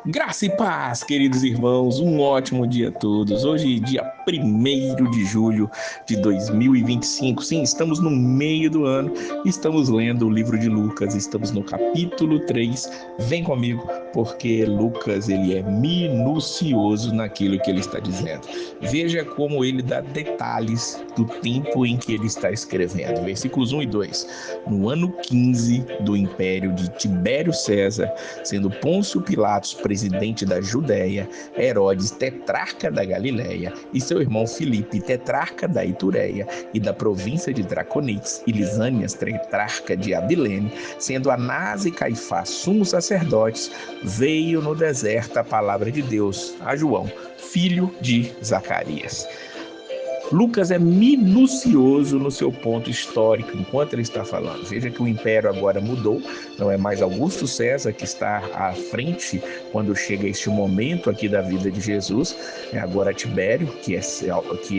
Graça e paz, queridos irmãos, um ótimo dia a todos. Hoje, dia 1º de julho de 2025. Sim, estamos no meio do ano e estamos lendo o livro de Lucas. Estamos no capítulo 3. Vem comigo, porque Lucas ele é minucioso naquilo que ele está dizendo. Veja como ele dá detalhes do tempo em que ele está escrevendo. Versículos 1 e 2. No ano 15 do império de Tibério César, sendo Pôncio Pilatos presidente da Judéia, Herodes tetrarca da Galiléia e seu irmão Filipe tetrarca da Itureia e da província de Draconites e Lisânias tetrarca de Abilene, sendo Anás e Caifás sumos sacerdotes, veio no deserto a palavra de Deus a João, filho de Zacarias. Lucas é minucioso no seu ponto histórico enquanto ele está falando. Veja que o império agora mudou, não é mais Augusto César que está à frente quando chega este momento aqui da vida de Jesus, é agora Tibério, que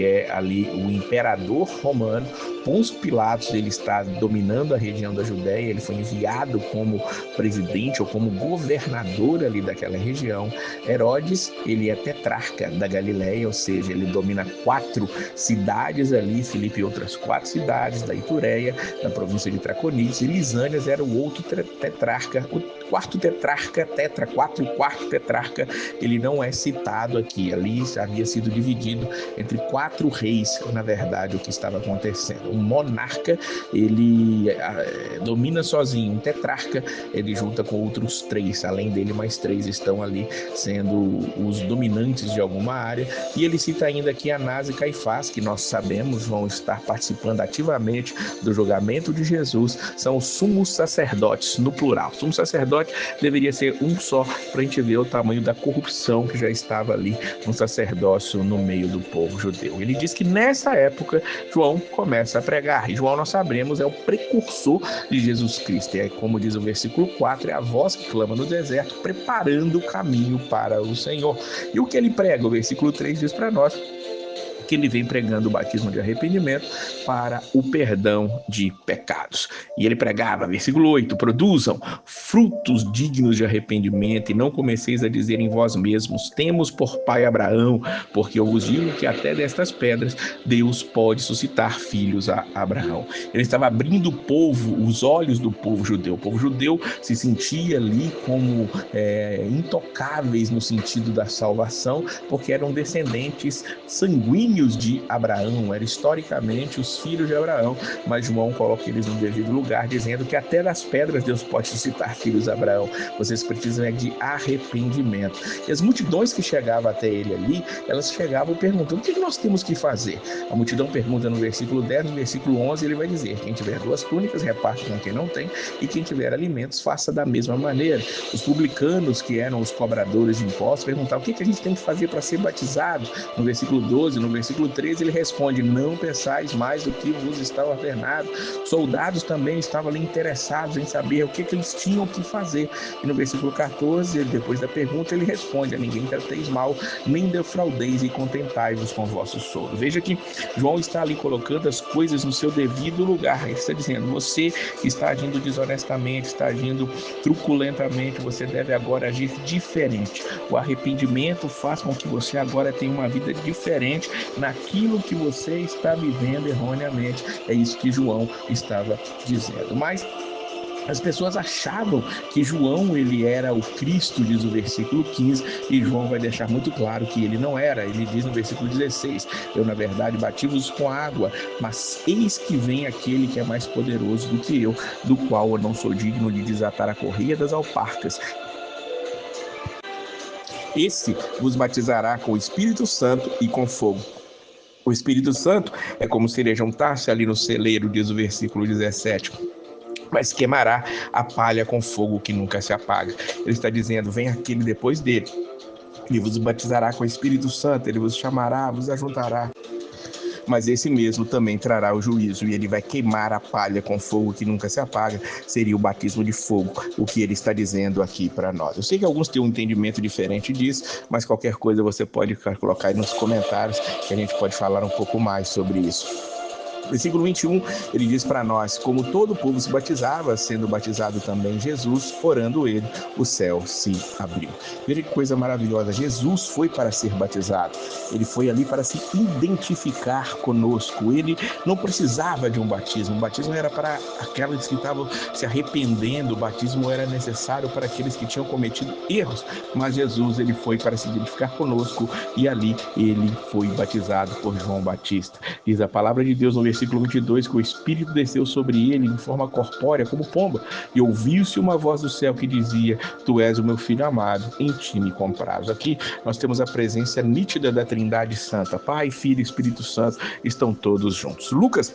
é ali o imperador romano. Pôncio Pilatos ele está dominando a região da Judéia, ele foi enviado como presidente ou como governador ali daquela região. Herodes, ele é tetrarca da Galiléia, ou seja, ele domina 4 cidades ali, Filipe e outras 4 cidades da Itureia, da província de Draconites, e Lisânias era o outro tetrarca, o quarto tetrarca, quarto tetrarca, ele não é citado aqui, ali havia sido dividido entre 4 reis, na verdade, o que estava acontecendo. Um monarca, ele domina sozinho, um tetrarca, ele junta com outros 3, além dele mais 3 estão ali sendo os dominantes de alguma área, e ele cita ainda aqui Anás e Caifás, que nós sabemos vão estar participando ativamente do julgamento de Jesus, são os sumos sacerdotes, no plural. Sumo sacerdote deveria ser um só, para a gente ver o tamanho da corrupção que já estava ali no sacerdócio no meio do povo judeu. Ele diz que nessa época João começa a pregar, e João nós sabemos é o precursor de Jesus Cristo, é como diz o versículo 4, é a voz que clama no deserto, preparando o caminho para o Senhor. E o que ele prega? O versículo 3 diz para nós que ele vem pregando o batismo de arrependimento para o perdão de pecados. E ele pregava, versículo 8, produzam frutos dignos de arrependimento e não comeceis a dizer em vós mesmos, temos por pai Abraão, porque eu vos digo que até destas pedras Deus pode suscitar filhos a Abraão. Ele estava abrindo o povo, os olhos do povo judeu. O povo judeu se sentia ali como intocáveis no sentido da salvação, porque eram descendentes sanguíneos de Abraão, eram historicamente os filhos de Abraão, mas João coloca eles no devido lugar, dizendo que até das pedras Deus pode suscitar filhos de Abraão. Vocês precisam de arrependimento. E as multidões que chegavam até ele ali, elas chegavam perguntando, o que nós temos que fazer? A multidão pergunta no versículo 10, no versículo 11 ele vai dizer, quem tiver 2 túnicas, reparte com quem não tem, e quem tiver alimentos, faça da mesma maneira. Os publicanos, que eram os cobradores de impostos, perguntavam, o que a gente tem que fazer para ser batizado? No versículo 12, no versículo 13, ele responde, não pensais mais do que vos está ordenado. Soldados também estavam ali interessados em saber o que eles tinham que fazer. E no versículo 14, depois da pergunta, ele responde, a ninguém trateis mal, nem defraudeis e contentai-vos com o vosso sono. Veja que João está ali colocando as coisas no seu devido lugar. Ele está dizendo, você que está agindo desonestamente, está agindo truculentamente, você deve agora agir diferente. O arrependimento faz com que você agora tenha uma vida diferente naquilo que você está vivendo erroneamente. É isso que João estava dizendo. Mas as pessoas achavam que João ele era o Cristo, diz o versículo 15, e João vai deixar muito claro que ele não era. Ele diz no versículo 16, eu na verdade bati-vos com água, mas eis que vem aquele que é mais poderoso do que eu, do qual eu não sou digno de desatar a correia das alparcas. Esse vos batizará com o Espírito Santo e com fogo. O Espírito Santo é como se ele juntasse ali no celeiro, diz o versículo 17, mas queimará a palha com fogo que nunca se apaga. Ele está dizendo, vem aquele depois dele, ele vos batizará com o Espírito Santo, ele vos chamará, vos ajuntará, mas esse mesmo também trará o juízo, e ele vai queimar a palha com fogo que nunca se apaga, seria o batismo de fogo, o que ele está dizendo aqui para nós. Eu sei que alguns têm um entendimento diferente disso, mas qualquer coisa você pode colocar aí nos comentários, que a gente pode falar um pouco mais sobre isso. Versículo 21, ele diz para nós: como todo o povo se batizava, sendo batizado também Jesus, orando ele, o céu se abriu. Veja que coisa maravilhosa, Jesus foi para ser batizado, ele foi ali para se identificar conosco, ele não precisava de um batismo, o batismo era para aqueles que estavam se arrependendo, o batismo era necessário para aqueles que tinham cometido erros, mas Jesus, ele foi para se identificar conosco e ali ele foi batizado por João Batista. Diz a palavra de Deus no versículo 22 que o Espírito desceu sobre ele em forma corpórea como pomba e ouviu-se uma voz do céu que dizia: tu és o meu filho amado, em ti me comprazo. Aqui nós temos a presença nítida da Trindade Santa, Pai, Filho e Espírito Santo estão todos juntos. Lucas,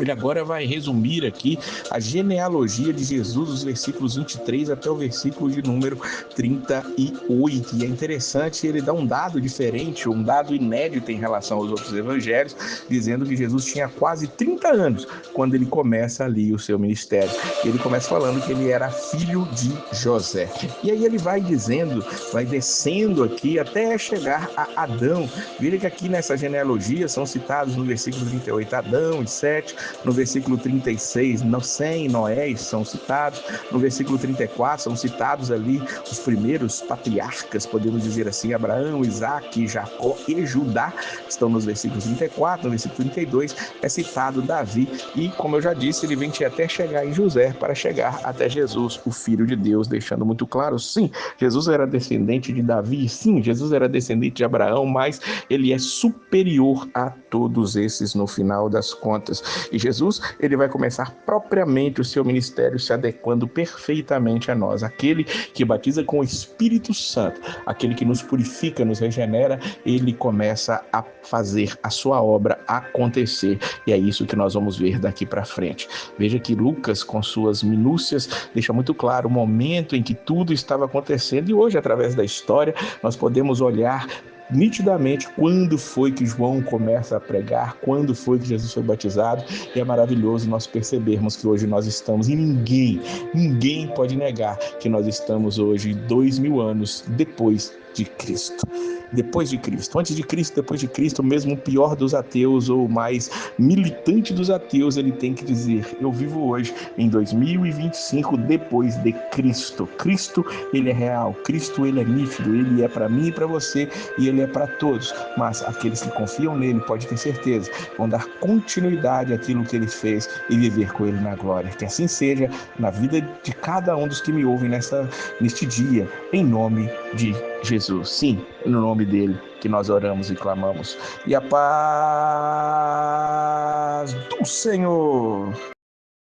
ele agora vai resumir aqui a genealogia de Jesus, os versículos 23 até o versículo de número 38. E é interessante, ele dá um dado diferente, um dado inédito em relação aos outros evangelhos, dizendo que Jesus tinha quase 30 anos quando ele começa ali o seu ministério. E ele começa falando que ele era filho de José. E aí ele vai dizendo, vai descendo aqui até chegar a Adão. Veja que aqui nessa genealogia são citados no versículo 38 Adão e Sete, no versículo 36, Sem e Noé são citados, no versículo 34 são citados ali os primeiros patriarcas, podemos dizer assim, Abraão, Isaac, Jacó e Judá, estão nos versículos 34, no versículo 32 é citado Davi, e como eu já disse, ele vem até chegar em José, para chegar até Jesus, o Filho de Deus, deixando muito claro, sim, Jesus era descendente de Davi, sim, Jesus era descendente de Abraão, mas ele é superior a todos esses no final das contas. E Jesus, ele vai começar propriamente o seu ministério se adequando perfeitamente a nós. Aquele que batiza com o Espírito Santo, aquele que nos purifica, nos regenera, ele começa a fazer a sua obra acontecer. E é isso que nós vamos ver daqui para frente. Veja que Lucas, com suas minúcias, deixa muito claro o momento em que tudo estava acontecendo. E hoje, através da história, nós podemos olhar nitidamente quando foi que João começa a pregar, quando foi que Jesus foi batizado, e é maravilhoso nós percebermos que hoje nós estamos, e ninguém pode negar que nós estamos hoje 2000 anos depois de Cristo. Depois de Cristo, antes de Cristo, depois de Cristo, mesmo o pior dos ateus ou o mais militante dos ateus, ele tem que dizer: eu vivo hoje em 2025 depois de Cristo. Cristo, ele é real, Cristo, ele é nítido, ele é para mim e para você, e ele é para todos, mas aqueles que confiam nele, pode ter certeza, vão dar continuidade àquilo que ele fez e viver com ele na glória. Que assim seja na vida de cada um dos que me ouvem neste dia, em nome de Jesus. Sim, no nome dele que nós oramos e clamamos. E a paz do Senhor.